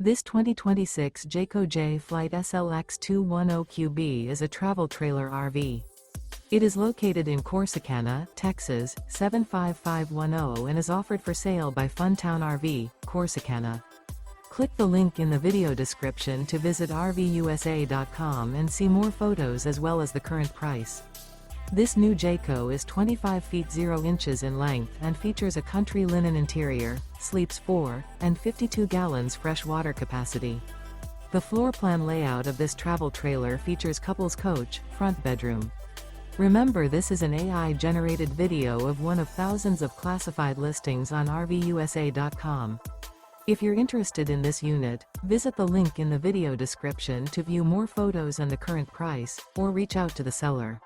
This 2026 Jayco Jay Flight SLX 210QB is a travel trailer RV. It is located in Corsicana, Texas, 75510 and is offered for sale by Funtown RV, Corsicana. Click the link in the video description to visit RVUSA.com and see more photos as well as the current price. This new Jayco is 25 feet 0 inches in length and features a country linen interior, sleeps 4, and 52 gallons fresh water capacity. The floor plan layout of this travel trailer features couples coach, front bedroom. Remember, this is an AI-generated video of one of thousands of classified listings on RVUSA.com. If you're interested in this unit, visit the link in the video description to view more photos and the current price, or reach out to the seller.